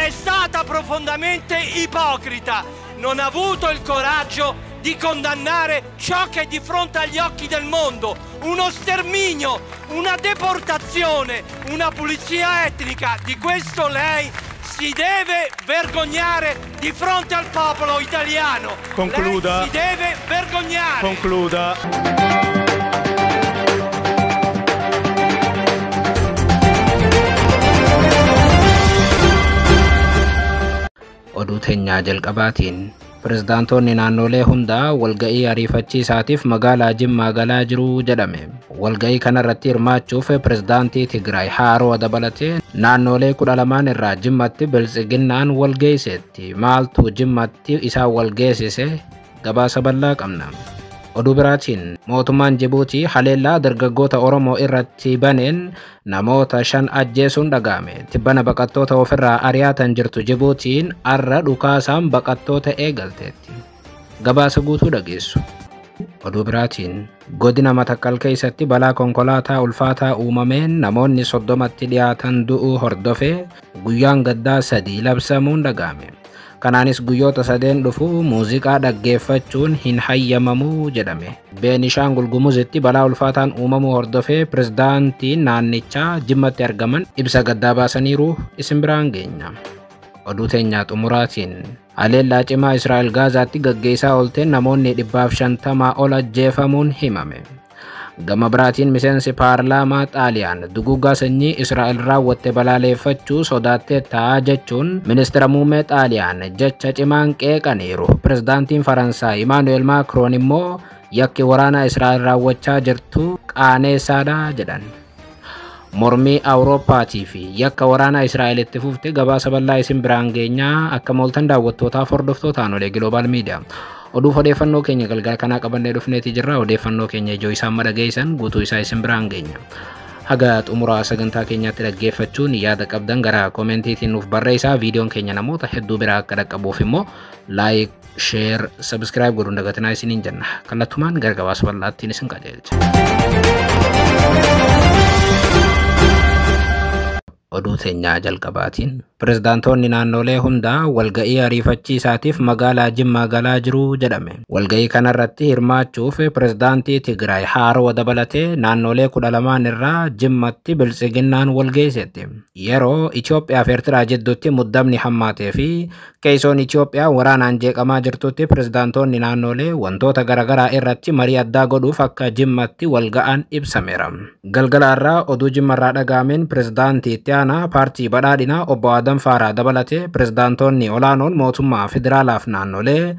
è stata profondamente ipocrita, non ha avuto il coraggio di condannare ciò che è di fronte agli occhi del mondo, uno sterminio, una deportazione, una pulizia etnica. Di questo lei si deve vergognare di fronte al popolo italiano. Concluda. Lei si deve vergognare. Concluda. Oduu teenyaa jalqabaatiin pirezidaantoonni naannolee hundaa walga'ii ariifachiisaatiif magaalaa Jimmaa galaa jiru jedhame. Walga'ii kanarratti hirmaachuuf pirezidaantii Tigraay Haaroo dabalatee naannolee 12 irraa Jimmatti biltsiginnaan walgeesseetti. Maaltu Jimmatti isaan walgeessise? Gabaasa bal'aa qabna. Oduu biraatiin mootummaan Jibuutii haleellaa dargaggoota Oromoo irratti baneen namoota 5 ajjeesuun dhaga'ame. Tibbana baqattoota ofirraa ari'atan jirtu Jibuutiin arra dhukaasaan baqattoota eegalteetti. Gabaasa guutuu dhageessu. Oduu biraatiin godina Matakkal keessatti balaa konkolaataa ulfaataa uumameen namoonni 30tti dhiyaatan du'uu hordofee guyyaan gaddaa 3 labsamuun dhaga'ame. Kanaanis guyyoota 3 dhufu muuziqaa dhaggeeffachuun hin hayyamamu jedhame. Beenishaangul Gumuzitti balaa ulfaataan uumamuu hordofee pirezidaantiin naannichaa Jimmatti argaman ibsa gaddaa baasaniiru isin biraan geenya. Oduu teenyaa xumuraatiin haleellaa cimaa Israa'el Gaazaatti gaggeessaa oolteen namoonni 150 ol ajjeefamuun himame. Gama biraatiin miseensi paarlaamaa Xaaliyaan duguuggaa sanyii Israa'el raawwatte balaaleffachuu sodaattee ta'a jechuun ministeera muummee Xaaliyaan jecha cimaan qeeqaniiru. Pirezidaantiin Faransaay Imaanu'eel Maakroon immoo yakki waraana Israa'el raawwachaa jirtu qaaneessaadha jedhan. Mormii Awurooppaatii fi yakka waraana Israa'elitti fufte gabaasa bal'aa isin biraan geenyaa akka mooltan daawwattootaaf hordoftootaan olee Global Media. Oduuf odeeffannoo keenya galgala kanaa qabannee dhufneeti jirra. Odeeffannoo keenya ijoo isaan madhageessan guutuu isaa isin biraan geenya. Haga xumuraa sagantaa keenyaatti dhaggeeffachuun yaada qabdan gara koomentiitiin nuuf barreessaa. Viidiyoon keenya namoota hedduu biraa akka dhaqqabuuf immoo laayik, sheer, sabskiraayib godhuun dagatinaa isiniin jenna. Kallattumaan gara gabaasa bal'aattiin isin qajeelcha. Oduu teenyaa jalqabaatiin pirezidaantoonni naannolee hundaa walga'ii ariifachiisaatiif magaalaa Jimmaa galaa jiru jedhame. Walga'ii kanarratti hirmaachuuf pirezidaantii Tigraay Haaroo dabalatee naannolee 12 irraa Jimmatti biltsiginnaan walgeesseetti. Yeroo Itoophiyaa fi Eertiraa jidduutti muddamni hammaatee fi keessoon Itoophiyaa waraanaan jeeqamaa jirtutti pirezidaantoonni naannolee wantoota garaagaraa irratti marii addaa godhuuf akka Jimmatti walga'an ibsameera. Galgala irraa oduu Jimmarraa dhaga'ameen pirezidaantii itti aanaa paartii badhaadhinaa obbo Adam Faaraa dabalatee pirezidaantoonni olaanoon mootummaa federaalaaf naannolee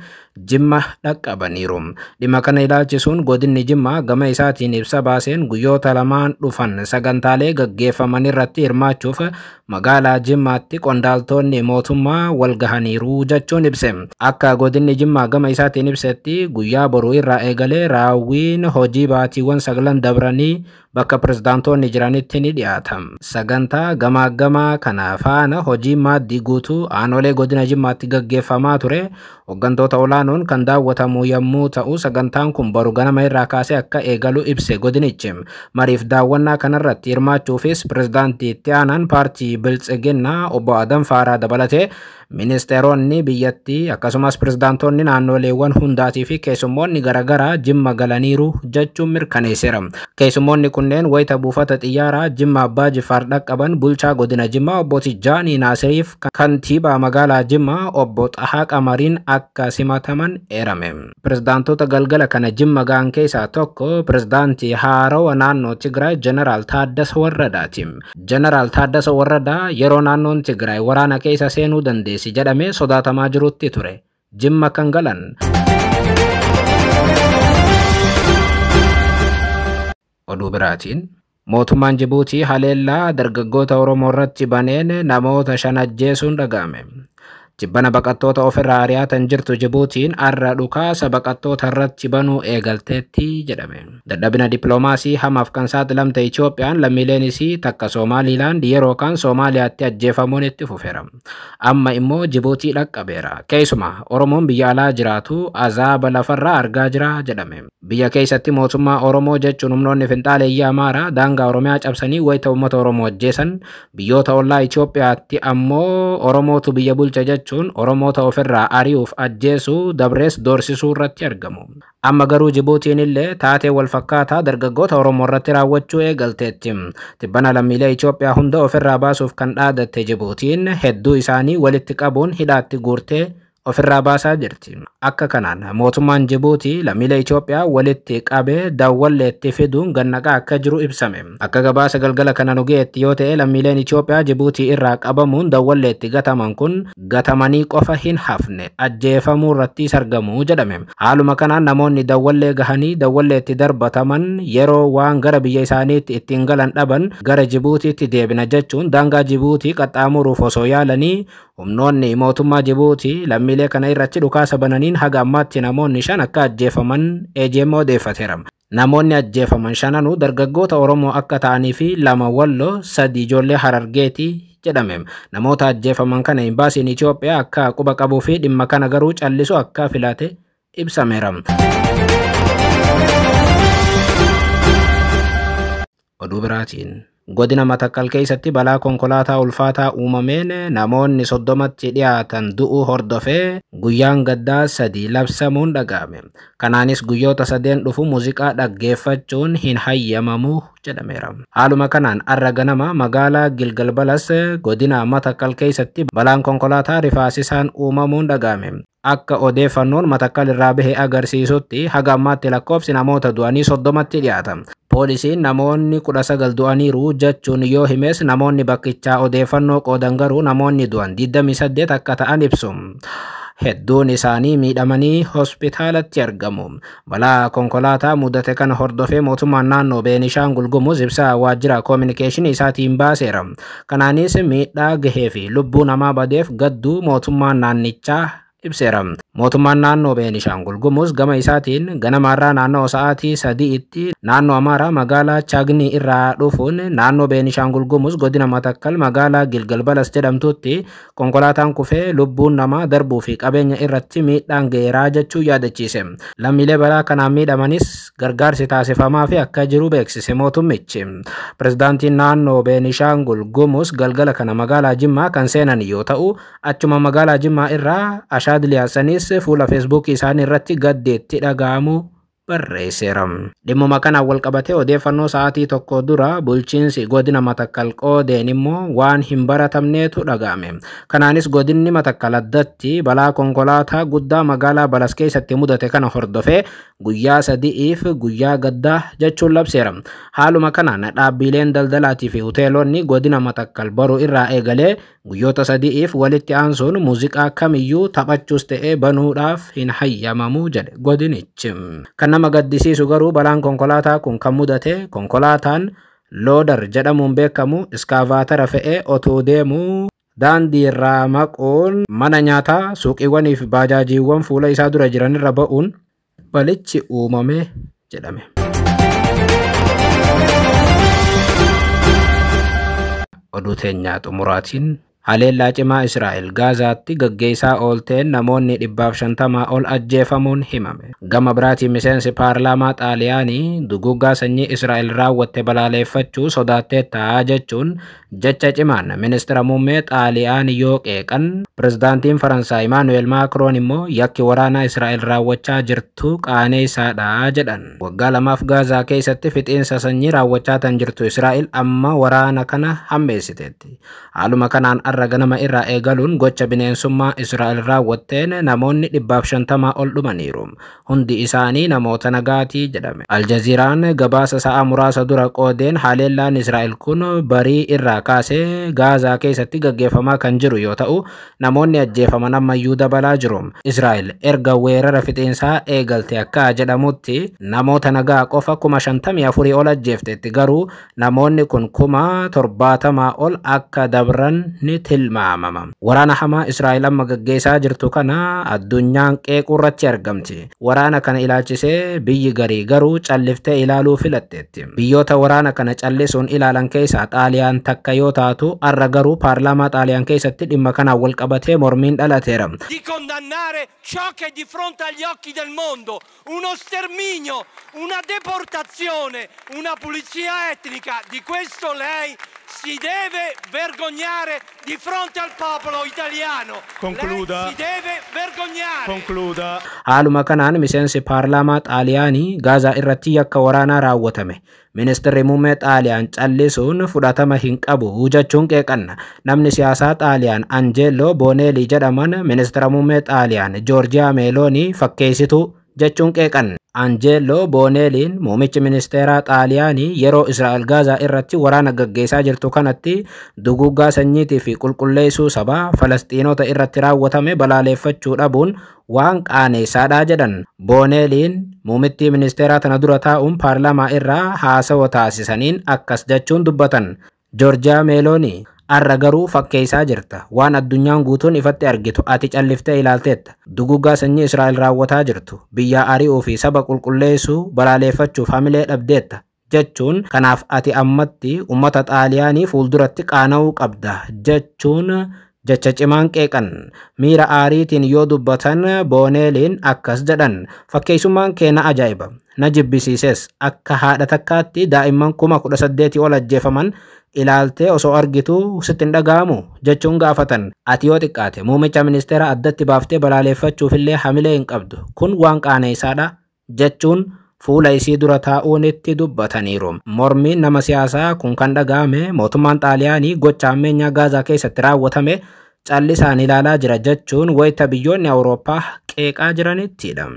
Jimma dhaqqabaniiru. Dhimma kana ilaalchisuun godinni Jimmaa gama isaatiin ibsa baaseen guyyoota lamaan dhufan sagantaalee gaggeeffaman irratti hirmaachuuf magaalaa Jimmaatti qondaaltonni mootummaa walgahaniiru jechuun ibse. Akka godinni Jimmaa gama isaatiin ibsetti guyyaa boruu irraa eegalee raawwiin hojii baatiiwwan 9 dabranii bakka pirezidaantoonni jiranitti ni dhiyaata. Sagantaa gamaa kana faana hojii maaddii guutuu aanolee godina Jimmaatti gaggeeffamaa ture. Hooggantoota olaanoon kan daawwatamu yommuu ta'u sagantaan kun boru ganama irraa kaasee akka eegalu ibse godinichi. Mariif daawwannaa kanarratti hirmaachuufis pirezidaantii itti aanaan paartii biltsiginnaa obbo Adam Faaraa dabalatee ministeeronni biyyattii akkasumas pirezidaantoonni naannoleewwan hundaatii fi keessummoonni garaagaraa Jimma galaniiru jechuun mirkaneesseera. Keessummoonni kunneen wayita buufata xiyyaaraa Jimma Abbaa Jifaar dhaqqaban bulchaa godina Jimmaa obbo Tijjaanii Naasiriif kantiibaa magaalaa Jimmaa obbo Xahaa Qamariin akka simataman eerame. Pirezidaantota galgala kana Jimma ga'an keessaa tokko pirezidaantii Haaroo naannoo Tigraay Jeneraal Taaddasa Warradaati. Jeneraal Taaddasa Warradaa yeroo naannoon Tigraay waraana keessa seenuu dandeessi jedhamee sodaatamaa jirutti ture. Jimma kan galan. Oduu biraatiin mootummaan Jibuutii haleellaa dargaggoota Oromoo irratti baneen namoota 5 ajjeesuun dhaga'ame. Jibbana baqattoota ofirraa ari'atan jirtu Jibuutiin arra dhukaasa baqattoota irratti banuu eegalteetti jedhame. Dadhabina dippiloomaasii hamaaf kan saaxilamte Itoophiyaan lammiileen isii takka Somaaliilaand yeroo kaan Somaaliyaatti ajjeefamuun itti fufeera. Amma immoo Jibuutii dhaqqabeera. Keessumaa Oromoon biyya alaa jiraatu azaaba lafarraa argaa jira jedhame. Biyya keessatti mootummaa Oromoo jechuun humnoonni finxaaleeyyii Amaaraa daangaa Oromiyaa cabsanii wayita uummata Oromoo ajjeesan, biyyoota ollaa Itoophiyaatti ammoo Oromootu biyya bulcha jechuun Oromoota ofirraa ari'uuf ajjeesuu dabrees doorsisuu irratti argamu. Amma garuu Jibuutiin illee taatee wal fakkaataa dargaggoota Oromoo irratti raawwachuu eegalteetti. Tibbana lammiilee Itoophiyaa hunda ofirraa baasuuf kan dhaadatte Jibuutiin hedduu isaanii walitti qabuun hidhaatti guurtee ofirraa baasaa jirti. Akka kanaan mootummaan Jibuutii lammiilee Itoophiyaa walitti qabee Dawwalleetti fiduun gannaqaa akka jiru ibsame. Akka gabaasa galgala kana nu ga'eetti yoo ta'e lammiileen Itoophiyaa Jibuutii irraa qabamuun Dawwalleetti gataman kun gatamanii qofa hin hafne ajjeefamuu irratti argamu jedhame. Haaluma kanaan namoonni Dawwallee gahanii Dawwalleetti darbataman yeroo waan gara biyya isaaniitti ittiin galan dhaban gara Jibuutiitti deebina jechuun daangaa Jibuutii qaxxaamuruuf osoo yaalanii humnoonni mootummaa Jibuutii lammiilee kana irratti dhukaasa bananiin haga ammaatti namoonni 5 akka ajjeefaman eejeemmoo odeeffateera. Namoonni ajjeefaman 5 dargaggoota Oromoo akka ta'anii fi 2 Walloo 3 ijoollee Harargeeti jedhame. Namoota ajjeefaman kana imbaasiin Itoophiyaa akka quba qabuu fi dhimma kana garuu callisu akka filate ibsameera. Oduu biraatiin godina Matakkal keessatti balaa konkolaataa ulfaataa uumameen namoonni 30tti dhiyaatan du'uu hordofee guyyaan gaddaa 3 labsamuun dhaga'ame. Kanaanis guyyoota 3 dhufu muuziqaa dhaggeeffachuun hin hayyamamu jedhameera. Haaluma kanaan arra ganama magaalaa Gilgal Balas godina Matakkal keessatti balaan konkolaataa rifaasisaan uumamuun dhaga'ame. Akka odeeffannoon Matakkal irraa bahe agarsiisutti haga ammaatti lakkoofsi namoota du'anii 30tti dhiyaata. Poolisiin namoonni 19 du'aniiru jechuun yoo himes namoonni bakkichaa odeeffannoo qoodan garuu namoonni du'an 28 akka ta'an ibsu. Hedduun isaanii miidhamanii hospitaalatti argamu. Balaa konkolaataa mudate kana hordofee mootummaan naannoo Beenishaangul Gumuz ibsa waajjira koominikeeshinii isaatiin baaseera. Kanaanis miidhaa gahee fi lubbuu namaa badeef gadduu mootummaan naannichaa ibseera. Mootummaan naannoo Beenishaangul Gumuz gama isaatiin ganamaarraa naannoo sa'aatii 3tti naannoo Amaaraa magaalaa Chaagni irraa dhufuun naannoo Beenishaangul Gumuz godina Matakkal magaalaa Gilgal Balas jedhamtutti konkolaataan kufee lubbuun namaa darbuu fi qabeenya irratti miidhaan ga'eeraa jechuu yaadachiise. Lammiilee balaa kanaan miidhamanis gargaarsi taasifamaa fi akka jiru beeksise mootummichi. Pirezidaantiin naannoo Beenishaangul Gumuz galgala kana magaalaa Jimmaa kan seenan yoo ta'u, achuma magaalaa Jimmaa irraa Ashaadliyasanis fuula Facebook isaanii irratti gaddeetti dhaga'amu barreesseera. Dhimmuma kanaan wal qabatee odeeffannoo sa'aatii tokko dura bulchiinsi godina Matakkal qoodeen immoo waan hin baratamneetu dhaga'ame. Kanaanis godinni Matakkal addatti balaa konkolaataa guddaa magaalaa Balas keessatti mudate kana hordofee guyyaa 3f guyyaa gaddaa jechuun labseera. Haaluma kanaan dhaabbileen daldalaatii fi hoteelonni godina Matakkal baruu irraa eegalee guyyoota 3f walitti aansuun muuziqaa kamiyyuu taphachuus ta'ee banuudhaaf hin hayyamamu jedhe godinichi. Kan nama gaddisiisu garuu balaan konkolaataa kun kan mudate konkolaataan loodar jedhamuun beekamu iskaavaatara fe'ee otoo deemuu daandii irraa maquun mana nyaataa suuqiiwwanii fi baajaajiiwwan fuula isaa dura jiran irra ba'uun balichi uumame jedhame. Oduu teenyaa xumuraatiin haleellaa cimaa Israa'el Gaazaatti gaggeessaa oolteen namoonni 150 ol ajjeefamuun himame. Gama biraatiin miseensi paarlaamaa Xaaliyaanii duguggaa sanyii Israa'el raawwatte balaaleffachuu sodaattee ta'a jechuun jecha cimaan ministeera muummee Xaaliyaanii yoo qeeqan, pirezidaantiin Faransaay Emmanuel Macron immoo yakki waraanaa Israa'el raawwachaa jirtu qaaneessaadha jedhan. Waggaa 2f Gaazaa keessatti fixiinsa sanyii raawwachaa tan jirtu Israa'el amma waraana kana hammeessiteetti. Haaluma kanaan arra ganama irraa eegaluun gocha bineensummaa Israa'el raawwatteen namoonni 150 ol dhumaniiru. Hundi isaanii namoota nagaatii jedhame. Aljaziiraan gabaasa sa'a muraasa dura qoodeen haleellaan Israa'el kun barii irraa kaasee Gaazaa keessatti gaggeeffamaa kan jiru yoo ta'u, namoonni ajjeefaman ammayyuu dabalaa jiru. Israa'el erga weerara fixeensaa eegalte akka jedhamutti namoota nagaa qofa 54,000 ol ajjeeftetti, garuu namoonni kun 70,000 ol akka dabran ni tilmaamama. Waraana hamaa Israa'el amma gaggeessaa jirtu kana addunyaan qeequrratti argamti. Waraana kana ilaalchisee biyyi garii garuu calliftee ilaaluu filatteetti. Biyyoota waraana kana callisuun ilaalan keessaa Xaaliyaan takka yoo taatu, arra garuu paarlaamaa Xaaliyaan keessatti dhimma kanaan wal qabatee mormiin dhalateera. Di condannare ciò che di fronte agli occhi del mondo, uno sterminio, una deportazione, una pulizia etnica, di questo lei si deve vergognare di fronte al popolo italiano. Concluda. Lei si deve vergognare. Concluda. Haaluma kanaan miseensi paarlaamaa Xaaliyaanii Gaazaa irratti yakka waraanaa raawwatame. Ministeerri muummee Xaaliyaan callisuun fudhatama hin qabu jechuun qeeqanna. Namni siyaasaa Xaaliyaan Anjeelo Booneelii jedhaman ministeera muummee Xaaliyaan Joorjiyaa Meeloonii fakkeessitu jechuun qeeqan. Anjeelo Booneeliin muummichi ministeeraa Xaaliyaanii yeroo Israa'el Gaazaa irratti waraana gaggeessaa jirtu kanatti duguggaa sanyiitii fi qulqulleessuu sabaa Falastiinota irratti raawwatame balaaleffachuu dhabuun waan qaaneessaadha jedhan. Booneeliin muummittii ministeeraa tana dura taa'uun paarlaamaa irraa haasawa taasisaniin akkas jechuun dubbatan. Joorjiyaa Meeloonii arra garuu fakkeessaa jirta. Waan addunyaan guutuun ifatti argitu ati calliftee ilaalteetta. Duguggaa sanyii Israa'el raawwataa jirtu biyya ari'uu fi saba qulqulleessuu balaaleffachuuf hamilee dhabdeetta jechuun, kanaaf ati ammatti ummata Xaaliyaanii fuulduratti qaana'uu qabda jechuun jecha cimaan qeeqan. Miira aariitiin yoo dubbatan Booneeliin akkas jedhan. Fakkeessummaan keenya ajaa'iba, na jibbisiises. Akka haadha takkaatti daa'imman 18,000 ol ajjeefaman ilaaltee osoo argitu sitti hin dhaga'amu jechuun gaafatan. Ati yoo xiqqaate muummicha ministeera addatti baaftee balaaleffachuufillee hamilee hin qabdu. Kun waan qaaneessaadha jechuun fuula isii dura taa'uun itti dubbataniiru. Mormiin nama siyaasaa kun kan dhaga'ame mootummaan Xaaliyaanii gocha ammeenyaa Gaazaa keessatti raawwatame callisaan ilaalaa jira jechuun wayita biyyoonni Awurooppaa qeeqaa jiranittidha.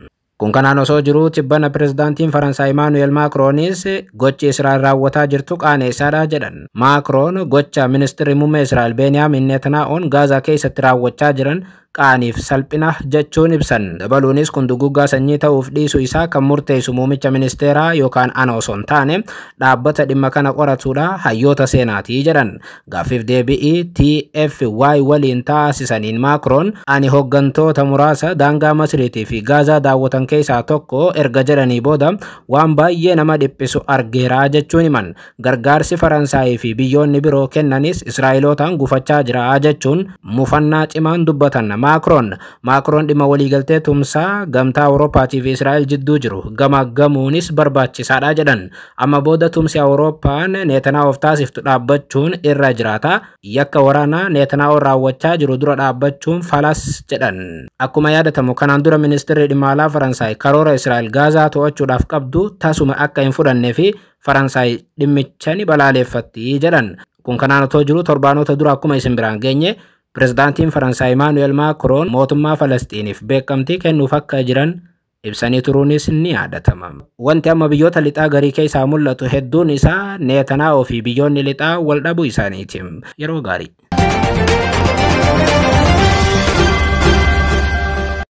Kun kanaan osoo jiru tibbana pirezidaantiin Faransaay Emmanuel Macronis gochi Israa'el raawwataa jirtu qaaneessaadha jedhan. Macron gocha ministeerri muummee Israa'el Benyamin Netanyahuun Gaazaa keessatti raawwachaa jiran qaaniif salphina jechuun ibsan. Dabaluunis kun duguggaa sanyii ta'uuf dhiisuu isaa kan murteessu muummicha ministeeraa yookaan ana osoo hin taane dhaabbata dhimma kana qoratuudha hayyoota seenaatii jedhan. Gaaffiif deebii TFY waliin taasisaniin Macron ani hooggantoota muraasa daangaa Masriitii fi Gaazaa daawwatan keessaa tokko erga jedhanii booda waan baay'ee nama dhiphisu argeera jechuun himan. Gargaarsi Faransaayii fi biyyoonni biroo kennanis Israa'elootaan gufachaa jira jechuun mufannaa cimaan dubbatan. Macron dhimma waliigaltee tumsaa gamtaa Awurooppaatii fi Israa'el jidduu jiru gamaggamuunis barbaachisaadha jedhan. Amma booda tumsi Awurooppaan Netanyahuuf taasiftu dhaabbachuun irra jiraata. Yakka waraanaa Netanyahu raawwachaa jiru dura dhaabbachuun falas jedhan. Akkuma yaadatamu kanaan dura ministeerri dhimma alaa Faransaay karoora Israa'el Gaazaa to'achuudhaaf qabdu tasuma akka hin fudhannee fi Faransaay dhimmicha ni balaaleffatti jedhan. Kun kanaan otoo jiru torbaanota dura akkuma isin biraan geenye pirezidaantiin Faransaay Emmanuel Macron mootummaa Falastiiniif beekamtii kennuuf akka jiran ibsanii turuunis ni yaadatama. Wanti amma biyyoota lixaa garii keessaa mul'atu hedduun isaa Netanyahu fi biyyoonni lixaa wal dhabuu isaaniiti. Yeroo gaarii.